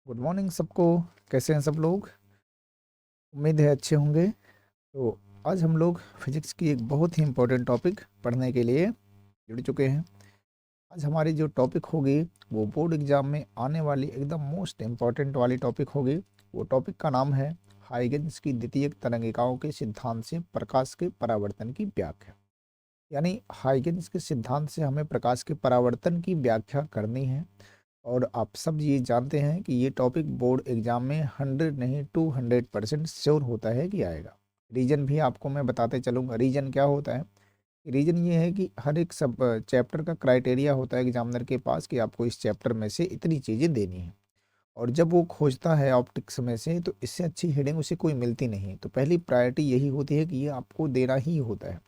Good morning सबको। कैसे हैं सब लोग? उम्मीद है अच्छे होंगे। तो आज हम लोग फिजिक्स की एक बहुत ही इम्पोर्टेंट टॉपिक पढ़ने के लिए जुड़ चुके हैं। आज हमारी जो टॉपिक होगी वो बोर्ड एग्जाम में आने वाली एकदम मोस्ट इम्पॉर्टेंट वाली टॉपिक होगी। वो टॉपिक का नाम है हाइगन्स की द्वितीयक तरंगिकाओं के सिद्धांत से प्रकाश के परावर्तन की व्याख्या। यानी हाइगन्स के सिद्धांत से हमें प्रकाश के परावर्तन की व्याख्या करनी है। और आप सब ये जानते हैं कि ये टॉपिक बोर्ड एग्जाम में 100 नहीं 200% श्योर होता है कि आएगा। रीजन भी आपको मैं बताते चलूँगा। रीजन क्या होता है? रीजन ये है कि हर एक सब चैप्टर का क्राइटेरिया होता है एग्जामिनर के पास कि आपको इस चैप्टर में से इतनी चीज़ें देनी है। और जब वो खोजता है ऑप्टिक्स में से तो इससे अच्छी हेडिंग उसे कोई मिलती नहीं। तो पहली प्रायोरिटी यही होती है कि ये आपको देना ही होता है।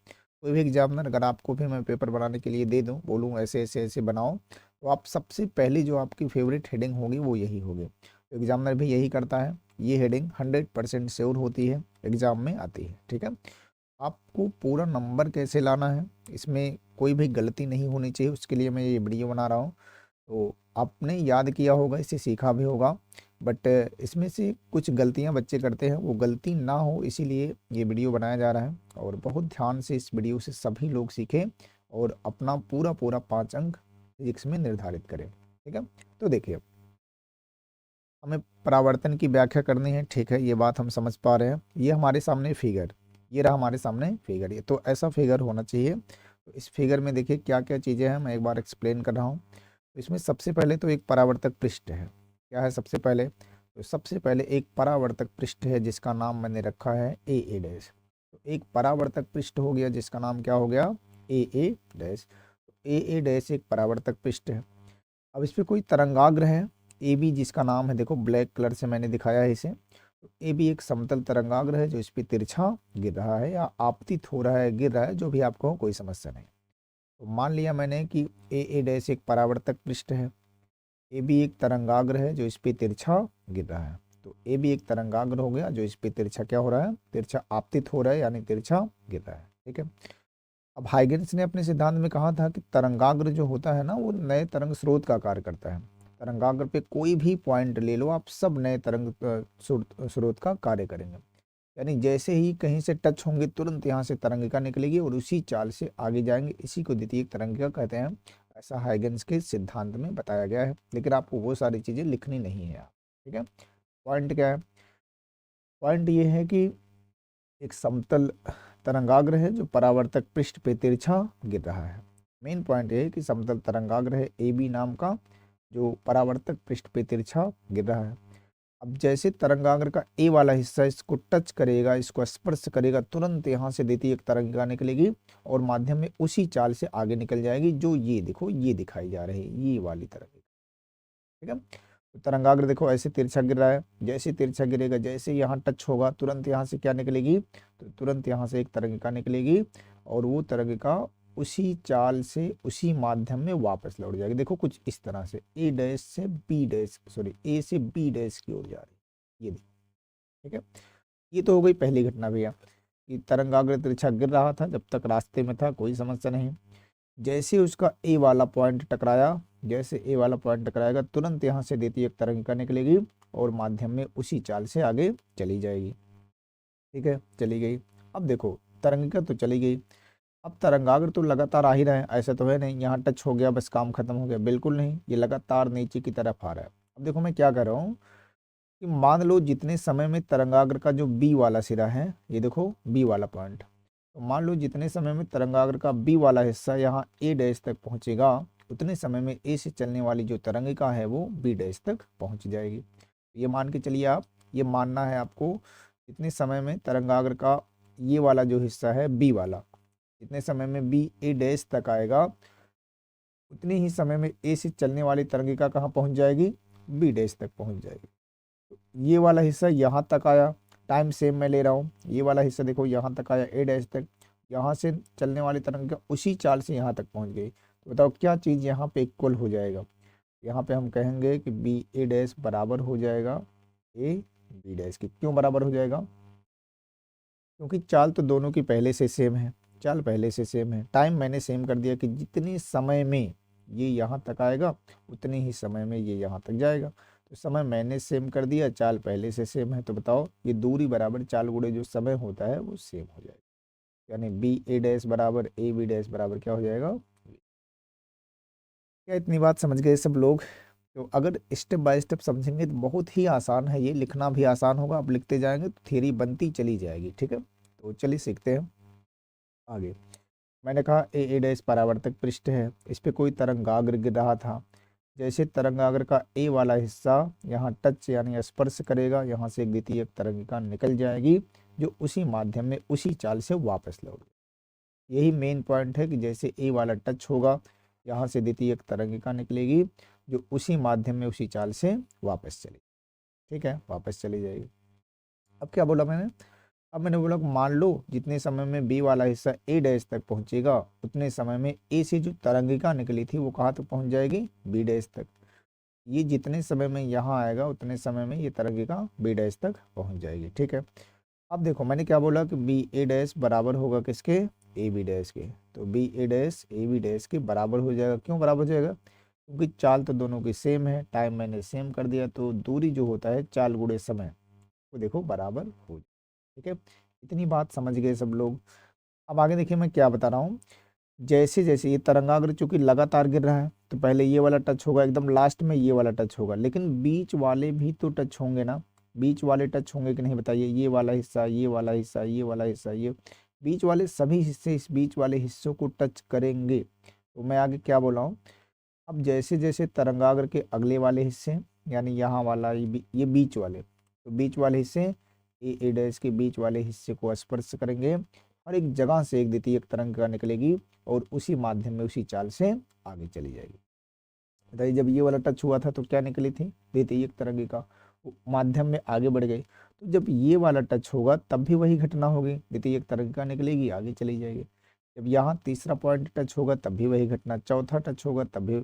कोई भी एग्जामिनर अगर आपको भी मैं पेपर बनाने के लिए दे दूं, बोलूं ऐसे ऐसे ऐसे बनाओ, तो आप सबसे पहले जो आपकी फेवरेट हेडिंग होगी वो यही होगी। तो एग्जामिनर भी यही करता है। ये हेडिंग 100% श्योर होती है, एग्जाम में आती है। ठीक है। आपको पूरा नंबर कैसे लाना है, इसमें कोई भी गलती नहीं होनी चाहिए, उसके लिए मैं ये वीडियो बना रहा हूँ। तो आपने याद किया होगा, इसे सीखा भी होगा, बट इसमें से कुछ गलतियां बच्चे करते हैं, वो गलती ना हो इसीलिए ये वीडियो बनाया जा रहा है। और बहुत ध्यान से इस वीडियो से सभी लोग सीखें और अपना पूरा पूरा 5 अंक फिजिक्स में निर्धारित करें। ठीक है। तो देखिए, हमें परावर्तन की व्याख्या करनी है। ठीक है, ये बात हम समझ पा रहे हैं। ये हमारे सामने फिगर, ये रहा हमारे सामने फिगर। ये तो ऐसा फिगर होना चाहिए। तो इस फिगर में देखिए क्या क्या चीज़ें हैं, मैं एक बार एक्सप्लेन कर रहा हूँ। तो इसमें सबसे पहले तो एक परावर्तक पृष्ठ है। क्या है सबसे पहले? तो सबसे पहले एक परावर्तक पृष्ठ है जिसका नाम मैंने रखा है ए डैश। तो एक परावर्तक पृष्ठ हो गया जिसका नाम क्या हो गया? ए डैश। ए डैश एक परावर्तक पृष्ठ है। अब इस पे कोई तरंगाग्र है ए बी, जिसका नाम है, देखो ब्लैक कलर से मैंने दिखाया है इसे। तो ए बी एक समतल तरंगाग्र है जो इस पे तिरछा गिर रहा है या आपतित हो रहा है, गिर रहा है, जो भी आपको हो, कोई समस्या नहीं। तो मान लिया मैंने कि ए डैश एक परावर्तक पृष्ठ है, ए बी एक तरंगाग्र है जो इस पे तिरछा गिर रहा है। तो ए बी एक तरंगाग्र हो गया जो इस पे तिरछा क्या हो रहा है? तिरछा आपतित हो रहा है, यानी तिरछा गिर रहा है। ठीक है। अब हाइगेन्स ने अपने सिद्धांत में कहा था कि तरंगाग्र जो होता है ना, वो नए तरंग स्रोत का कार्य करता है। तरंगाग्र पे कोई भी पॉइंट ले लो आप, सब नए तरंग स्रोत का कार्य करेंगे। यानी जैसे ही कहीं से टच होंगे तुरंत यहाँ से तरंगिका निकलेगी और उसी चाल से आगे जाएंगे। इसी को द्वितीयक तरंगिका कहते हैं। ऐसा हाइगेन्स के सिद्धांत में बताया गया है। लेकिन आपको वो सारी चीज़ें लिखनी नहीं है। ठीक है। पॉइंट क्या है? पॉइंट ये है कि एक समतल तरंगाग्र है जो परावर्तक पृष्ठ पे तिरछा गिर रहा है। मेन पॉइंट ये है कि समतल तरंगाग्र है ए बी नाम का जो परावर्तक पृष्ठ पे तिरछा गिर रहा है। अब जैसे तरंगाग्र का ए वाला हिस्सा इसको टच करेगा, इसको स्पर्श करेगा, तुरंत यहाँ से द्वितीयक तरंगिका निकलेगी और माध्यम में उसी चाल से आगे निकल जाएगी, जो ये देखो ये दिखाई जा रही है, ये वाली तरंगिका। ठीक है। तो तरंगाग्र देखो ऐसे तिरछा गिर रहा है, जैसे तिरछा गिरेगा, जैसे यहाँ टच होगा तुरंत यहाँ से क्या निकलेगी? तो तुरंत यहाँ से एक तरंगिका निकलेगी और वो तरंगिका उसी चाल से उसी माध्यम में वापस लौट जाएगी। देखो कुछ इस तरह से ए डैश से बी डैश, सॉरी ए से बी डैश की ओर जा रही है, ये देखो। ठीक है। ये तो हो गई पहली घटना भैया कि तरंगाग्र तिरछा गिर रहा था, जब तक रास्ते में था कोई समस्या नहीं। जैसे उसका ए वाला पॉइंट टकराया, जैसे ए वाला पॉइंट टकराएगा तुरंत यहाँ से द्वितीयक तरंगिका निकलेगी और माध्यम में उसी चाल से आगे चली जाएगी। ठीक है, चली गई। अब देखो तरंगिका तो चली गई, अब तरंगाग्र तो लगातार आ ही रहे हैं, ऐसा तो है नहीं यहाँ टच हो गया बस काम खत्म हो गया, बिल्कुल नहीं, ये लगातार नीचे की तरफ आ रहा है। अब देखो मैं क्या कर रहा हूँ कि मान लो जितने समय में तरंगाग्र का जो बी वाला सिरा है, ये देखो बी वाला पॉइंट, तो मान लो जितने समय में तरंगाग्र का बी वाला हिस्सा यहाँ ए डैश तक पहुंचेगा, उतने समय में ए से चलने वाली जो तरंगिका है वो बी डैश तक पहुंच जाएगी। ये मान के चलिए आप, ये मानना है आपको, जितने समय में तरंगाग्र का ये वाला जो हिस्सा है बी वाला, जितने समय में बी ए डैश तक आएगा, उतने ही समय में ए से चलने वाली तरंगिका कहाँ पहुंच जाएगी? बी डैश तक पहुंच जाएगी। ये वाला हिस्सा यहाँ तक आया, टाइम सेम मैं ले रहा हूँ, ये वाला हिस्सा देखो यहाँ तक आया ए डैश तक, यहाँ से चलने वाली तरंग उसी चाल से यहाँ तक पहुँच गई। तो बताओ क्या चीज़ यहाँ पे इक्वल हो जाएगा? यहाँ पे हम कहेंगे कि बी ए डैश बराबर हो जाएगा ए बी डैश की। क्यों बराबर हो जाएगा? क्योंकि चाल तो दोनों की पहले से सेम है, चाल पहले से सेम है, टाइम मैंने सेम कर दिया कि जितने समय में ये यहाँ तक आएगा उतने ही समय में ये यहाँ तक जाएगा। तो तो समय मैंने सेम कर दिया, चाल पहले से सेम है, तो बताओ ये दूरी बराबर चाल गुणे जो समय होता है वो सेम हो जाएगा, यानी बी ए डैश बराबर ए बी डैश बराबर क्या हो जाएगा। क्या इतनी बात समझ गए सब लोग? तो अगर स्टेप बाय स्टेप समझेंगे तो बहुत ही आसान है, ये लिखना भी आसान होगा, आप लिखते जाएंगे तो थ्योरी बनती चली जाएगी। ठीक है, तो चलिए सीखते हैं आगे। मैंने कहा ए डैश परावर्तक पृष्ठ है, इस पे कोई तरंगाग्र गिर रहा था। जैसे तरंगाग्र का ए वाला हिस्सा यहाँ टच यानी स्पर्श करेगा, यहाँ से एक द्वितीयक तरंगिका निकल जाएगी जो उसी माध्यम में उसी चाल से वापस लौट। यही मेन पॉइंट है कि जैसे ए वाला टच होगा, यहाँ से द्वितीयक तरंगिका निकलेगी जो उसी माध्यम में उसी चाल से वापस चलेगी। ठीक है, वापस चली जाएगी। अब क्या बोला मैंने? अब मैंने बोला कि मान लो जितने समय में बी वाला हिस्सा ए डैश तक पहुंचेगा, उतने समय में ए से जो तरंगिका निकली थी वो कहाँ तक पहुंच जाएगी, बी डैश तक। ये जितने समय में यहाँ आएगा उतने समय में ये तरंगिका बी डैश तक पहुंच जाएगी। ठीक है, अब देखो मैंने क्या बोला कि बी ए डैश बराबर होगा किसके, ए बी डैश के। तो B A dash A B dash के बराबर हो जाएगा। क्यों बराबर हो जाएगा? क्योंकि चाल तो दोनों की सेम है, टाइम मैंने सेम कर दिया, तो दूरी जो होता है चाल गुणे समय वो देखो बराबर हो। ठीक है, इतनी बात समझ गए सब लोग? अब आगे देखिए मैं क्या बता रहा हूँ। जैसे जैसे ये तरंगाग्र चूंकि लगातार गिर रहा है, तो पहले ये वाला टच होगा, एकदम लास्ट में ये वाला टच होगा, लेकिन बीच वाले भी तो टच होंगे ना। बीच वाले टच होंगे कि नहीं बताइए? ये वाला हिस्सा, ये वाला हिस्सा, ये वाला हिस्सा, ये बीच वाले सभी हिस्से इस बीच वाले हिस्सों को टच करेंगे। तो मैं आगे क्या बोला हूँ, अब जैसे जैसे तरंगाग्र के अगले वाले हिस्से यानी यहाँ वाला ये बीच वाले, तो बीच वाले हिस्से ए डैश के बीच वाले हिस्से को स्पर्श करेंगे और एक जगह से एक द्वितीयक तरंगिका निकलेगी और उसी माध्यम में उसी चाल से आगे चली जाएगी। बताइए, जब ये वाला टच हुआ था तो क्या निकली थी, द्वितीयक तरंगिका, माध्यम में आगे बढ़ गई। तो जब ये वाला टच होगा तब भी वही घटना होगी, द्वितीयक तरंगिका निकलेगी आगे चली जाएगी। जब यहाँ तीसरा पॉइंट टच होगा तब भी वही घटना, चौथा टच होगा तब भी,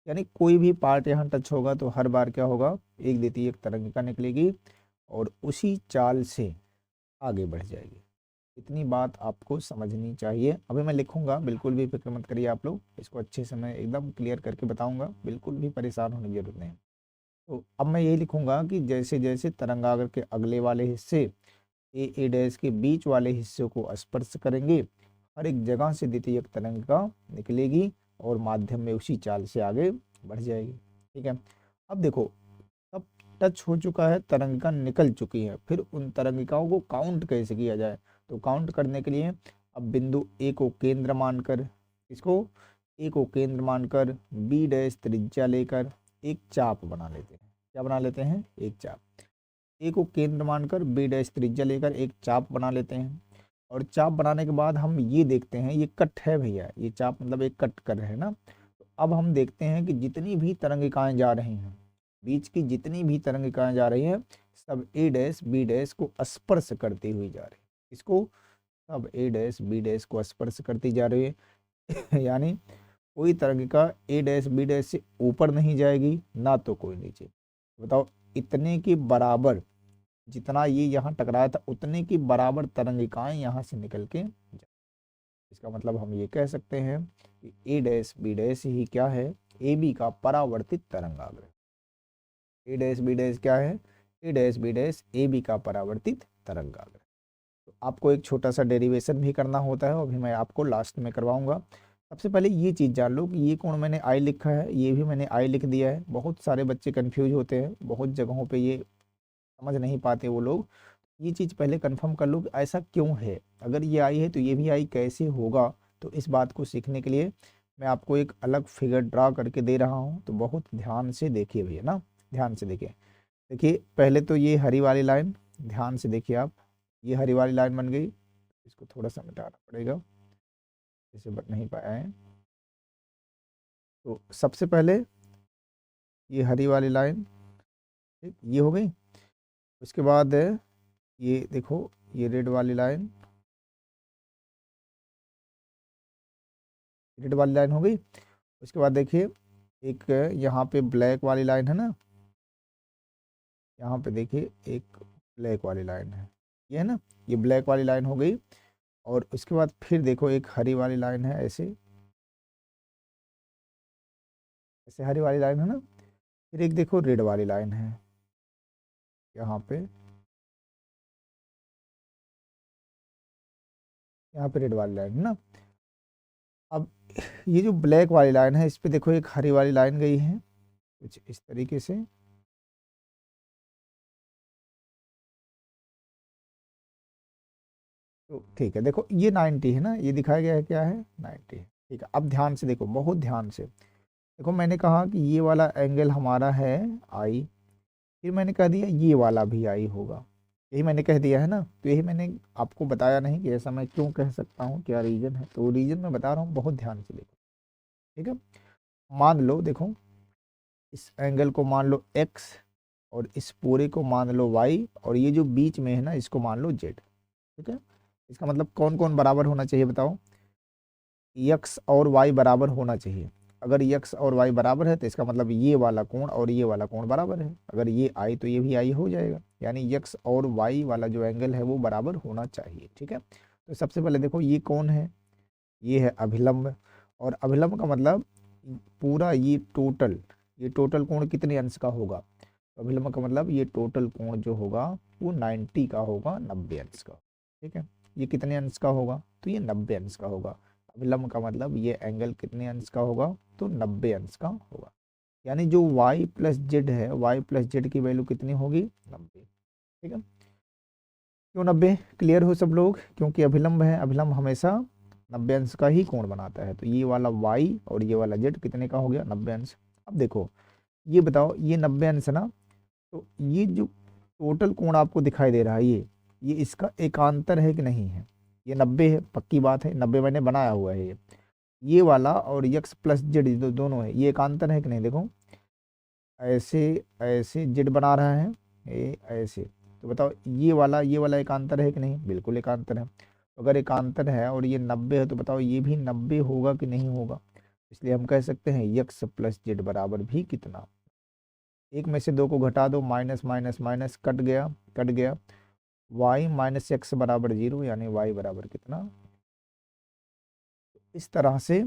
यानी कोई भी पार्ट यहाँ टच होगा तो हर बार क्या होगा, एक द्वितीयक तरंगिका निकलेगी और उसी चाल से आगे बढ़ जाएगी। इतनी बात आपको समझनी चाहिए। अभी मैं लिखूंगा, बिल्कुल भी फिक्र मत करिए आप लोग, इसको अच्छे से मैं एकदम क्लियर करके बताऊंगा, बिल्कुल भी परेशान होने की जरूरत नहीं। तो अब मैं यही लिखूंगा कि जैसे जैसे तरंगाग्र के अगले वाले हिस्से ए डैश के बीच वाले हिस्से को स्पर्श करेंगे, हर एक जगह से द्वितीयक तरंगिका निकलेगी और माध्यम में उसी चाल से आगे बढ़ जाएगी। ठीक है, अब देखो अब टच हो चुका है, तरंगिका निकल चुकी है, फिर उन तरंगिकाओं को काउंट कैसे किया जाए? तो काउंट करने के लिए अब बिंदु ए को केंद्र मानकर, इसको ए को केंद्र मानकर बी डैश त्रिज्या लेकर एक चाप बना लेते हैं। क्या बना लेते हैं? एक चाप। ए को केंद्र मानकर बी डैश त्रिज्या लेकर एक चाप बना लेते हैं, और चाप बनाने के बाद हम ये देखते हैं, ये कट है भैया, ये चाप मतलब एक कट कर रहे हैं ना। तो अब हम देखते हैं कि जितनी भी तरंगिकाएं जा रही हैं, बीच की जितनी भी तरंगिकाएं जा रही हैं, सब ए डैश बी डैश को स्पर्श करती हुई जा रही है। इसको सब ए डैश बी डैश को स्पर्श करती जा रही है यानी कोई तरंगिका ए डैश बी डैश से ऊपर नहीं जाएगी ना तो कोई नीचे। बताओ, इतने की बराबर जितना ये यहाँ टकराया था उतने की बराबर तरंगिकाएं यहाँ से निकल के जाए। इसका मतलब हम ये कह सकते हैं कि ए डैश बी डैश ही क्या है, ए बी का परावर्तित तरंगाग्र। ए डैश बी डैश क्या है, A dash B dash A B का परावर्तित तरंगाग्र। तो आपको एक छोटा सा डेरिवेशन भी करना होता है, अभी मैं आपको लास्ट में करवाऊंगा। सबसे पहले ये चीज़ जान लो कि ये कोण मैंने आई लिखा है, ये भी मैंने आई लिख दिया है। बहुत सारे बच्चे कंफ्यूज होते हैं, बहुत जगहों पे ये समझ नहीं पाते वो लोग। ये चीज़ पहले कंफर्म कर लो कि ऐसा क्यों है, अगर ये आई है तो ये भी आई कैसे होगा। तो इस बात को सीखने के लिए मैं आपको एक अलग फिगर ड्रा करके दे रहा हूँ, तो बहुत ध्यान से देखिए भैया ना, ध्यान से देखिए। देखिए पहले तो ये हरी वाली लाइन, ध्यान से देखिए आप, ये हरी वाली लाइन बन गई, इसको थोड़ा सा मिटाना पड़ेगा, इसे बन नहीं पाया है। तो सबसे पहले ये हरी वाली लाइन, ठीक, ये हो गई। उसके बाद ये देखो, ये रेड वाली लाइन, रेड वाली लाइन हो गई। उसके बाद देखिए एक यहाँ पे ब्लैक वाली लाइन है ना, यहाँ पे देखिए एक ब्लैक वाली लाइन है, ये है ना, ये ब्लैक वाली लाइन हो गई। और उसके बाद फिर देखो एक हरी वाली लाइन है, ऐसे ऐसे हरी वाली लाइन है ना, फिर एक देखो रेड वाली लाइन है, यहाँ पे रेड वाली लाइन है ना। अब ये जो ब्लैक वाली लाइन है, इस पे देखो एक हरी वाली लाइन गई है कुछ इस तरीके से। तो ठीक है, देखो ये 90 है ना, ये दिखाया गया है क्या है, 90 है। ठीक है, अब ध्यान से देखो, बहुत ध्यान से देखो, मैंने कहा कि ये वाला एंगल हमारा है आई, फिर मैंने कह दिया ये वाला भी आई होगा, यही मैंने कह दिया है ना। तो यही मैंने आपको बताया नहीं कि ऐसा मैं क्यों कह सकता हूँ, क्या रीजन है, तो रीजन मैं बता रहा हूँ, बहुत ध्यान से देखो। ठीक है, मान लो देखो, इस एंगल को मान लो एक्स, और इस पूरे को मान लो वाई, और ये जो बीच में है ना इसको मान लो जेड। ठीक है, इसका मतलब कौन कौन बराबर होना चाहिए बताओ, यक्स और वाई बराबर होना चाहिए। अगर यक्स और वाई बराबर है तो इसका मतलब ये वाला कोण और ये वाला कोण बराबर है, अगर ये आई तो ये भी आई हो जाएगा, यानी यक्स और वाई वाला जो एंगल है वो बराबर होना चाहिए। ठीक है, तो सबसे पहले देखो ये कौन है, ये है अभिलंब, और अभिलंब का मतलब पूरा ये टोटल कोण कितने अंश का होगा, तो अभिलंब का मतलब ये टोटल कोण जो होगा वो 90 का होगा, 90 अंश का। ठीक है, ये कितने अंश का होगा, तो ये 90 अंश का होगा। अभिलंब का मतलब ये एंगल कितने अंश का होगा, तो 90 अंश का होगा। यानी जो y प्लस जेड है, y प्लस जेड की वैल्यू कितनी होगी, 90। ठीक है, क्यों 90, क्लियर हो सब लोग, क्योंकि अभिलंब है, अभिलंब हमेशा 90 अंश का ही कोण बनाता है। तो ये वाला y और ये वाला z कितने का हो गया, 90 अंश। अब देखो ये बताओ, ये 90 अंश है ना, तो ये जो टोटल कोण आपको दिखाई दे रहा है, ये इसका एकांतर है कि नहीं है, ये 90 है, पक्की बात है, 90 मैंने बनाया हुआ है। ये वाला और यक्स प्लस जेड दोनों है, ये एकांतर है कि नहीं, देखो ऐसे ऐसे जेड बना रहा है, ये ऐसे, तो बताओ ये वाला एकांतर है कि नहीं, बिल्कुल एकांतर है। तो अगर एकांतर है और ये 90 है, तो बताओ ये भी 90 होगा कि नहीं होगा, इसलिए हम कह सकते हैं यक्स प्लस जेड बराबर भी कितना, एक में से दो को घटा दो, माइनस माइनस माइनस कट गया, वाई माइनस एक्स बराबर 0, यानी वाई बराबर कितना। इस तरह से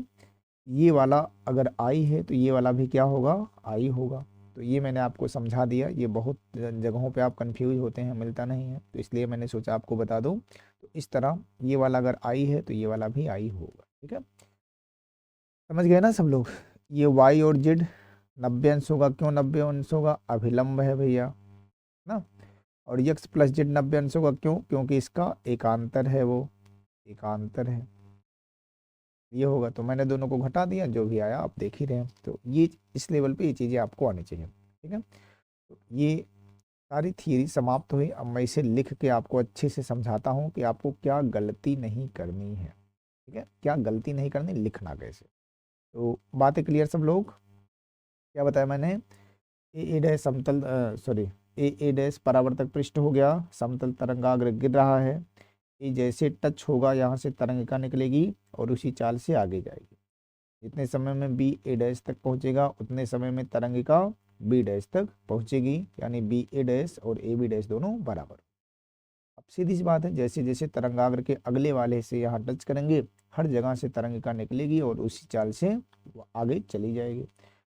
ये वाला अगर आई है तो ये वाला भी क्या होगा, आई होगा। तो ये मैंने आपको समझा दिया, ये बहुत जगहों पे आप कंफ्यूज होते हैं, मिलता नहीं है, तो इसलिए मैंने सोचा आपको बता दूं। तो इस तरह ये वाला अगर आई है तो ये वाला भी आई होगा। ठीक है, समझ गए ना सब लोग। ये वाई और जेड 90 अंश होगा, क्यों 90 अंश होगा, अभिलंब है भैया ना। और यक्स प्लस जेड 90 अंश होगा, क्यों, क्योंकि इसका एकांतर है, वो एकांतर है, ये होगा। तो मैंने दोनों को घटा दिया, जो भी आया आप देख ही रहे हैं। तो ये इस लेवल पे ये चीज़ें आपको आनी चाहिए। ठीक है, तो ये सारी थियरी समाप्त हुई। अब मैं इसे लिख के आपको अच्छे से समझाता हूँ कि आपको क्या गलती नहीं करनी है। ठीक है, क्या गलती नहीं करनी, लिखना कैसे। तो बातें क्लियर सब लोग, क्या बताया मैंने, ए डैश समतल सॉरी ए डैश परावर्तक पृष्ठ हो गया, समतल तरंगाग्र गिर रहा है, ये जैसे टच होगा यहाँ से तरंगिका निकलेगी और उसी चाल से आगे जाएगी। जितने समय में बी ए डैश तक पहुंचेगा उतने समय में तरंगिका बी डैश तक पहुंचेगी, यानी बी ए डैश और ए बी डैश दोनों बराबर। अब सीधी सी बात है, जैसे जैसे तरंगाग्र के अगले वाले हिस्से यहाँ टच करेंगे, हर जगह से तरंगिका निकलेगी और उसी चाल से वो आगे चली जाएगी।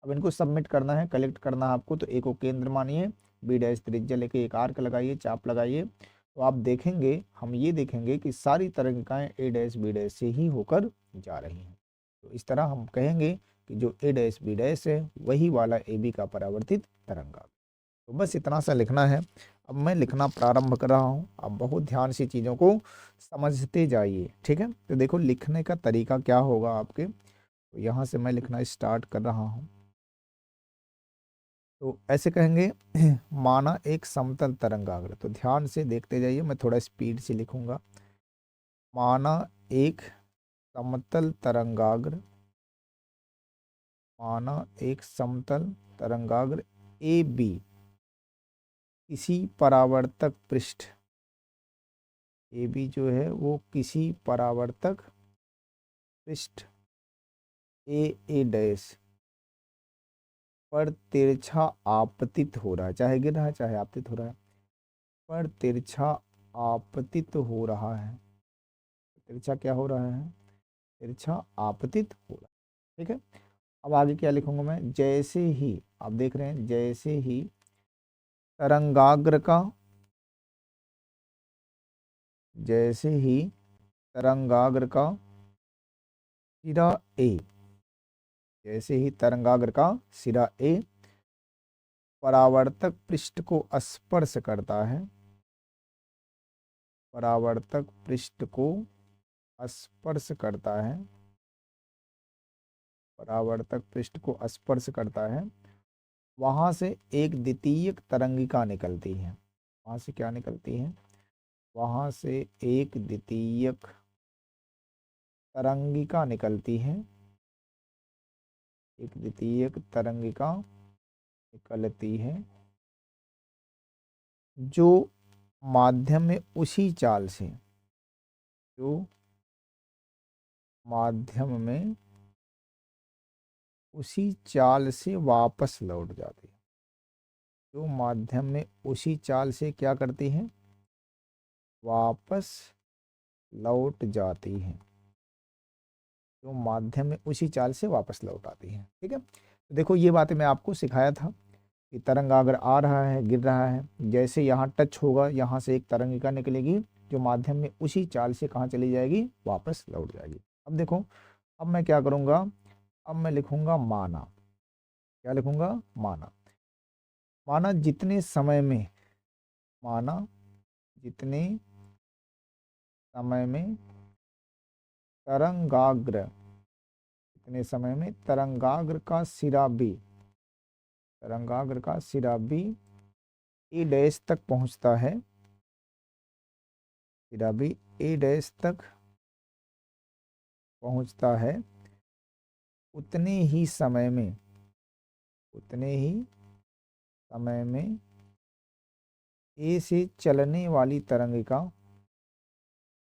अब इनको सबमिट करना है, कलेक्ट करना है आपको, तो ए को केंद्र मानिए, बी डैश त्रिज्या लेके एक आर्क लगाइए, चाप लगाइए, तो आप देखेंगे, हम ये देखेंगे कि सारी तरंगिकाएं ए डैश बी डैश से ही होकर जा रही हैं। तो इस तरह हम कहेंगे कि जो ए डैश बी डैश है वही वाला ए बी का परावर्तित तरंगाग्र। तो बस इतना सा लिखना है। अब मैं लिखना प्रारंभ कर रहा हूँ, आप बहुत ध्यान से चीज़ों को समझते जाइए। ठीक है, तो देखो लिखने का तरीका क्या होगा आपके, तो यहाँ से मैं लिखना स्टार्ट कर रहा हूँ। तो ऐसे कहेंगे माना एक समतल तरंगाग्र, तो ध्यान से देखते जाइए, मैं थोड़ा स्पीड से लिखूंगा। माना एक समतल तरंगाग्र, माना एक समतल तरंगाग्र ए बी किसी परावर्तक पृष्ठ, ए बी जो है वो किसी परावर्तक पृष्ठ ए ए डैश पर तिरछा आपतित हो रहा है, चाहे गिर रहा है चाहे आपतित हो रहा है, पर तिरछा आपतित हो रहा है, तिरछा क्या हो रहा है, तिरछा आपतित हो रहा है। ठीक है, अब आगे क्या लिखूंगा मैं, जैसे ही आप देख रहे हैं, जैसे ही तरंगाग्र का, जैसे ही तरंगाग्र का सिरा ए, जैसे ही तरंगाग्र का सिरा ए परावर्तक पृष्ठ को स्पर्श करता है, परावर्तक पृष्ठ को स्पर्श करता है, परावर्तक पृष्ठ को स्पर्श करता है, वहां से एक द्वितीयक तरंगिका निकलती है। वहां से क्या निकलती है? वहां से एक द्वितीयक तरंगिका निकलती है, एक द्वितीयक तरंगिका निकलती है, जो माध्यम में उसी चाल से, जो माध्यम में उसी चाल से वापस लौट जाती है, जो माध्यम में उसी चाल से क्या करती है? वापस लौट जाती है, जो माध्यम में उसी चाल से वापस लौट आती है। ठीक है, तो देखो ये बातें मैं आपको सिखाया था कि तरंग अगर आ रहा है, गिर रहा है, जैसे यहाँ टच होगा, यहाँ से एक तरंगिका निकलेगी, जो माध्यम में उसी चाल से कहाँ चली जाएगी? वापस लौट जाएगी। अब देखो, अब मैं क्या करूँगा? अब मैं लिखूंगा माना। क्या लिखूंगा? माना। माना जितने समय में, माना जितने समय में तरंगाग्र, इतने समय में तरंगाग्र का सिरा बी, तरंगाग्र का सिरा बी ए डैश तक पहुंचता है, सिरा बी ए डैश तक पहुंचता है, उतने ही समय में, उतने ही समय में ए से चलने वाली तरंगिका,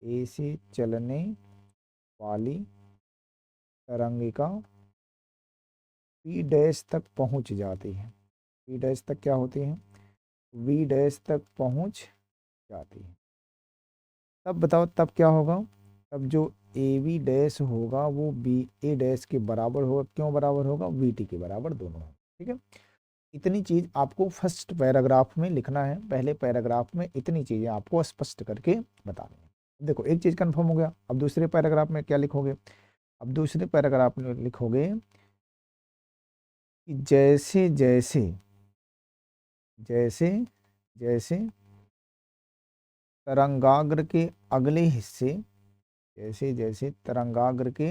ए से चलने वाली तरंगिका वी डैश तक पहुंच जाती है। वी डैश तक क्या होती है? वी डैश तक पहुंच जाती है। तब बताओ तब क्या होगा? तब जो ए वी डैश होगा वो बी ए डैश के बराबर होगा। क्यों बराबर होगा? वी टी के बराबर दोनों होगा। ठीक है, इतनी चीज आपको फर्स्ट पैराग्राफ में लिखना है। पहले पैराग्राफ में इतनी चीजें आपको स्पष्ट करके बतानी है। देखो एक चीज कंफर्म हो गया। अब दूसरे पैराग्राफ में क्या लिखोगे? अब दूसरे पैराग्राफ में लिखोगे कि जैसे जैसे, जैसे जैसे तरंगाग्र के अगले हिस्से, जैसे जैसे तरंगाग्र के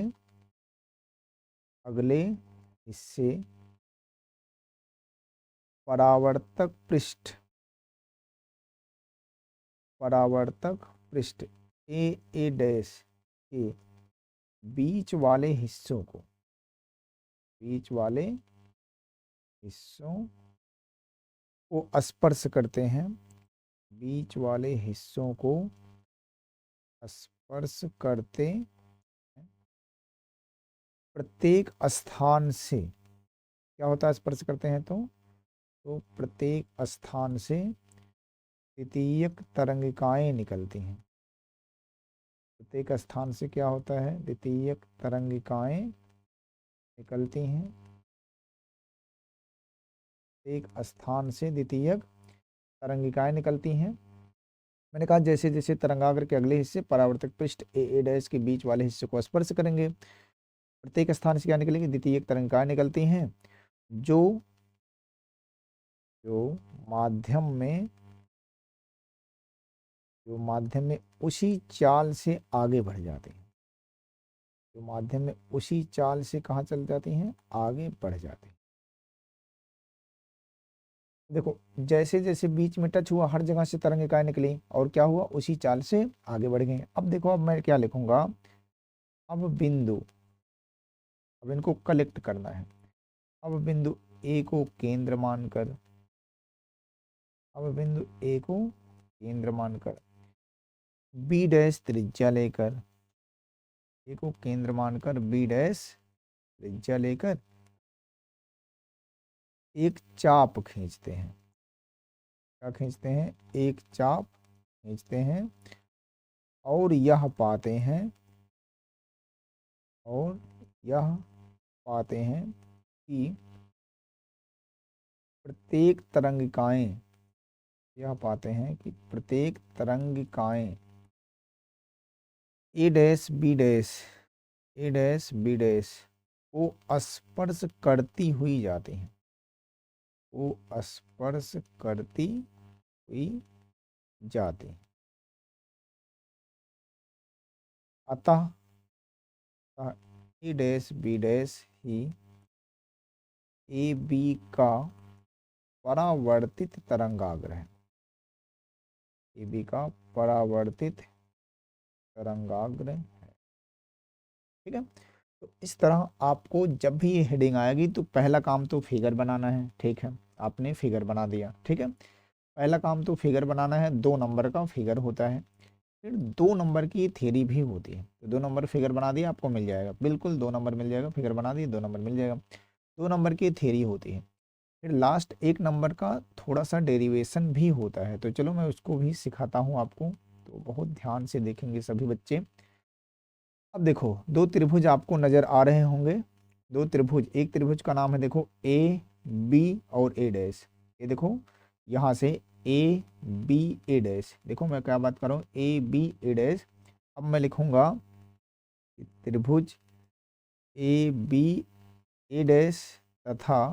अगले हिस्से परावर्तक पृष्ठ, परावर्तक पृष्ठ ए डैश के बीच वाले हिस्सों को, बीच वाले हिस्सों को स्पर्श करते हैं, बीच वाले हिस्सों को स्पर्श करते हैं, प्रत्येक स्थान से क्या होता है? स्पर्श करते हैं तो प्रत्येक स्थान से द्वितीयक तरंगिकाएं निकलती हैं। प्रत्येक स्थान से क्या होता है? द्वितीयक तरंगिकाएं निकलती हैं। एक स्थान से द्वितीयक तरंगिकाएं निकलती हैं। मैंने कहा जैसे जैसे तरंगाग्र के अगले हिस्से परावर्तक पृष्ठ ए डैश के बीच वाले हिस्से को स्पर्श करेंगे, प्रत्येक स्थान से क्या निकलेगी? द्वितीयक तरंगिकाएं निकलती हैं, जो जो माध्यम में, जो माध्यम में उसी चाल से आगे बढ़ जाती हैं, जो माध्यम में उसी चाल से कहाँ चल जाती हैं? आगे बढ़ जाती हैं। देखो जैसे जैसे बीच में टच हुआ, हर जगह से तरंगिकाएं निकली और क्या हुआ? उसी चाल से आगे बढ़ गई। अब देखो, अब मैं क्या लिखूंगा? अब बिंदु, अब इनको कलेक्ट करना है। अब बिंदु ए को केंद्र मानकर, अब बिंदु ए को केंद्र मानकर बी डैश त्रिज्या लेकर, ए को केंद्र मानकर बी डैश त्रिज्या लेकर एक चाप खींचते हैं। क्या खींचते हैं? एक चाप खींचते हैं और यह पाते हैं, और यह पाते हैं कि प्रत्येक तरंगिकाएं, यह पाते हैं कि प्रत्येक तरंगिकाएं ए dash B dash A dash B dash को स्पर्श करती हुई जाती हैं, को स्पर्श करती हुई जाती हैं। अतः ए डैश बी डैश ही ए बी का परावर्तित तरंगाग्र है, ए बी का परावर्तित तरंगाग्र है। ठीक है, तो इस तरह आपको जब भी ये हेडिंग आएगी तो पहला काम तो फिगर बनाना है। ठीक है, आपने फिगर बना दिया। ठीक है, पहला काम तो फिगर बनाना है, 2 नंबर का फिगर होता है। फिर 2 नंबर की थ्योरी भी होती है, तो 2 नंबर फिगर बना दिया आपको मिल जाएगा, बिल्कुल 2 नंबर मिल जाएगा। फिगर बना दिए 2 नंबर मिल जाएगा, 2 नंबर की थ्योरी होती है। फिर लास्ट 1 नंबर का थोड़ा सा डेरिवेशन भी होता है, तो चलो मैं उसको भी सिखाता हूँ आपको, तो बहुत ध्यान से देखेंगे सभी बच्चे। अब देखो 2 त्रिभुज आपको नजर आ रहे होंगे, 2 त्रिभुज, एक त्रिभुज का नाम है देखो ए बी और ए डैश। ये देखो यहाँ से ए बी ए डैश, देखो मैं क्या बात कर रहा हूँ, ए बी ए डैश। अब मैं लिखूंगा त्रिभुज ए बी ए डैश तथा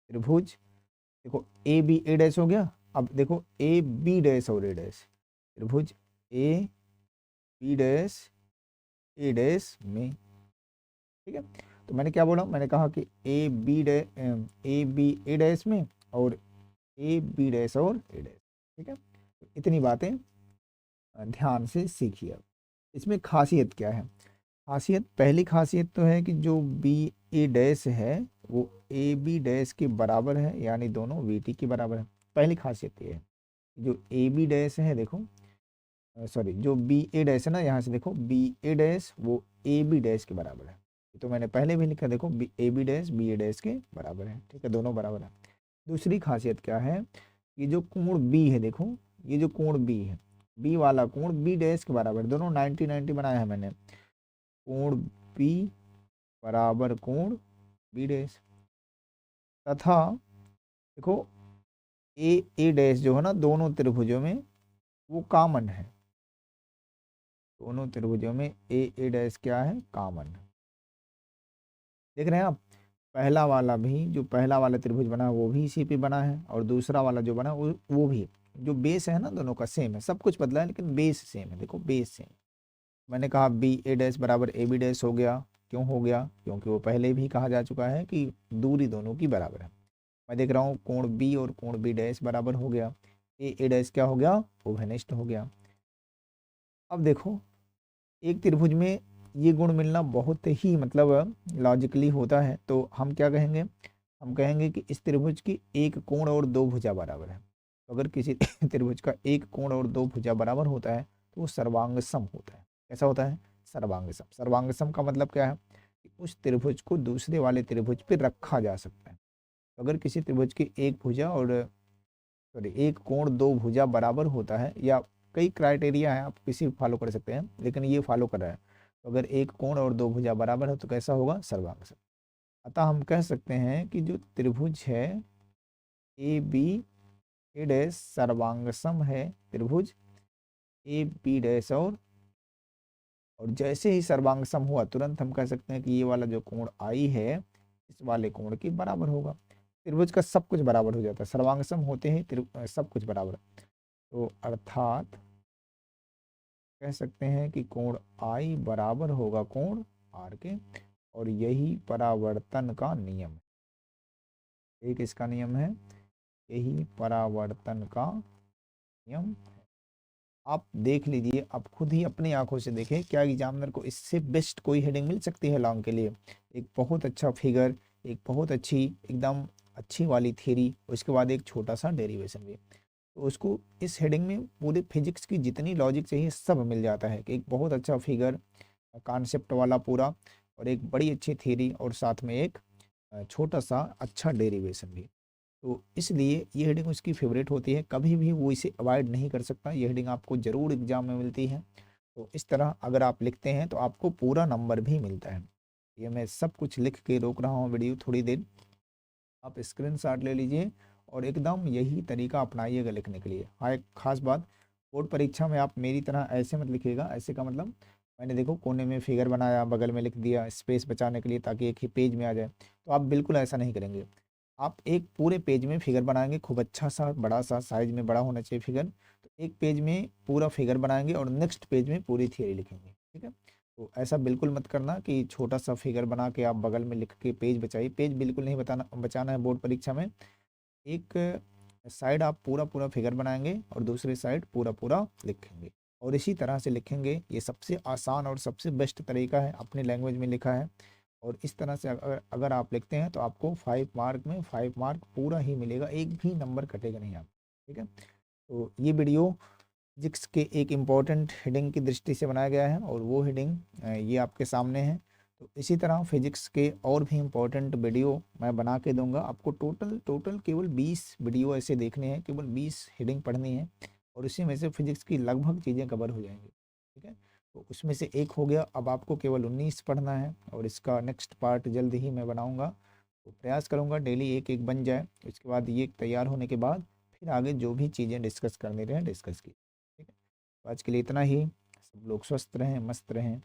त्रिभुज, देखो ए बी ए डैश हो गया। अब देखो ए बी डैश और ए डैश, त्रिभुज A B dash A dash में। ठीक है, तो मैंने क्या बोला, मैंने कहा कि ए बी ए डैश में और ए बी डैश और ए डैश। ठीक है, तो इतनी बातें ध्यान से सीखिए। अब इसमें खासियत क्या है, खासियत, पहली खासियत तो है कि जो बी ए डैश है वो ए बी डैश के बराबर है, यानी दोनों वी टी के बराबर है। पहली खासियत ये है, जो ए बी डैश है देखो, सॉरी जो बी ए डैश है ना, यहाँ से देखो बी ए डैश वो ए बी डैश के बराबर है। तो मैंने पहले भी लिखा, देखो A B dash B A dash के बराबर है। ठीक है, दोनों बराबर है। दूसरी खासियत क्या है, ये जो कोण बी है देखो, ये जो कोण बी है, बी वाला कोण बी डैश के बराबर, दोनों 90 90 बनाया है मैंने। कोण बी बराबर कोण बी डैश तथा देखो ए डैश जो है ना, दोनों त्रिभुजों में वो कॉमन है, दोनों त्रिभुजों में ए डैश क्या है, कॉमन। देख रहे हैं आप, पहला वाला भी, जो पहला वाला त्रिभुज बना है वो भी इसी पे बना है, और दूसरा वाला जो बना वो भी, जो बेस है ना दोनों का सेम है, सब कुछ बदला है लेकिन बेस सेम है। देखो बेस सेम, मैंने कहा बी ए डैश बराबर ए बी डैश हो गया, क्यों हो गया, क्योंकि वो पहले भी कहा जा चुका है कि दूरी दोनों की बराबर है। मैं देख रहा हूँ कोण बी और कोण बी डैश बराबर हो गया, ए डैश क्या हो गया, ओवेनिस्ट हो गया। अब देखो एक त्रिभुज में ये गुण मिलना बहुत ही मतलब लॉजिकली होता है, तो हम क्या कहेंगे, हम कहेंगे कि इस त्रिभुज की एक कोण और 2 भुजा बराबर है। तो अगर किसी त्रिभुज का एक कोण और 2 भुजा बराबर होता है तो वो सर्वांग सम होता है। कैसा होता है, सर्वांग सम। सर्वांग सम का मतलब क्या है, कि उस त्रिभुज को दूसरे वाले त्रिभुज पर रखा जा सकता है। तो अगर किसी त्रिभुज की एक भुजा और सॉरी एक कोण 2 भुजा बराबर होता है, या कई क्राइटेरिया है, आप किसी फॉलो कर सकते हैं, लेकिन ये फॉलो कर रहा है, तो अगर एक कोण और 2 भुजा बराबर है तो कैसा होगा, सर्वांग सम। अतः हम कह सकते हैं कि जो त्रिभुज है ए बी ए डैश सर्वांग सम है त्रिभुज ए बी डैश और जैसे ही सर्वांग सम हुआ तुरंत हम कह सकते हैं कि ये वाला जो कोण आई है इस वाले कोण के बराबर होगा। त्रिभुज का सब कुछ बराबर हो जाता है, सर्वांग सम होते ही सब कुछ बराबर। तो अर्थात कह सकते हैं कि कोण आई बराबर होगा कोण आर के, और यही परावर्तन का नियम है। एक इसका नियम है, यही परावर्तन का नियम है। आप देख लीजिए, आप खुद ही अपनी आंखों से देखें, क्या एग्जामिनर को इससे बेस्ट कोई हेडिंग मिल सकती है लॉन्ग के लिए। एक बहुत अच्छा फिगर, एक बहुत अच्छी एकदम अच्छी वाली थ्योरी, उसके बाद एक छोटा सा डेरिवेशन भी, तो उसको इस हेडिंग में पूरे फिजिक्स की जितनी लॉजिक चाहिए सब मिल जाता है। कि एक बहुत अच्छा फिगर, कॉन्सेप्ट वाला पूरा, और एक बड़ी अच्छी थ्योरी, और साथ में एक छोटा सा अच्छा डेरिवेशन भी। तो इसलिए ये हेडिंग उसकी फेवरेट होती है, कभी भी वो इसे अवॉइड नहीं कर सकता। ये हेडिंग आपको ज़रूर एग्जाम में मिलती है, तो इस तरह अगर आप लिखते हैं तो आपको पूरा नंबर भी मिलता है। ये मैं सब कुछ लिख के रोक रहा हूँ वीडियो थोड़ी देर, आप स्क्रीनशॉट ले लीजिए और एकदम यही तरीका अपनाइएगा लिखने के लिए। हाँ, एक खास बात, बोर्ड परीक्षा में आप मेरी तरह ऐसे मत लिखिएगा। ऐसे का मतलब मैंने देखो कोने में फिगर बनाया, बगल में लिख दिया स्पेस बचाने के लिए ताकि एक ही पेज में आ जाए, तो आप बिल्कुल ऐसा नहीं करेंगे। आप एक पूरे पेज में फिगर बनाएंगे, खूब अच्छा सा बड़ा सा साइज में बड़ा होना चाहिए फिगर। तो एक पेज में पूरा फिगर बनाएंगे और नेक्स्ट पेज में पूरी थियरी लिखेंगे, ठीक है। तो ऐसा बिल्कुल मत करना कि छोटा सा फिगर बना के आप बगल में लिख के पेज बचाइए। पेज बिल्कुल नहीं बचाना है बोर्ड परीक्षा में। एक साइड आप पूरा पूरा फिगर बनाएंगे और दूसरी साइड पूरा पूरा लिखेंगे, और इसी तरह से लिखेंगे। ये सबसे आसान और सबसे बेस्ट तरीका है, अपनी लैंग्वेज में लिखा है। और इस तरह से अगर आप लिखते हैं तो आपको 5 मार्क में 5 मार्क पूरा ही मिलेगा, एक भी नंबर कटेगा नहीं आप, ठीक है। तो ये वीडियो फिजिक्स के एक इम्पॉर्टेंट हेडिंग की दृष्टि से बनाया गया है, और वो हेडिंग ये आपके सामने है। तो इसी तरह फिजिक्स के और भी इम्पोर्टेंट वीडियो मैं बना के दूंगा आपको। टोटल टोटल केवल 20 वीडियो ऐसे देखने हैं, केवल 20 हेडिंग पढ़नी है, और इसी में से फिजिक्स की लगभग चीज़ें कवर हो जाएंगी, ठीक है। तो उसमें से एक हो गया, अब आपको केवल 19 पढ़ना है, और इसका नेक्स्ट पार्ट जल्द ही मैं बनाऊँगा। तो प्रयास करूँगा डेली एक एक बन जाए। इसके बाद ये तैयार होने के बाद फिर आगे जो भी चीज़ें डिस्कस करनी रहें डिस्कस की, ठीक है। तो आज के लिए इतना ही। सब लोग स्वस्थ रहें, मस्त रहें।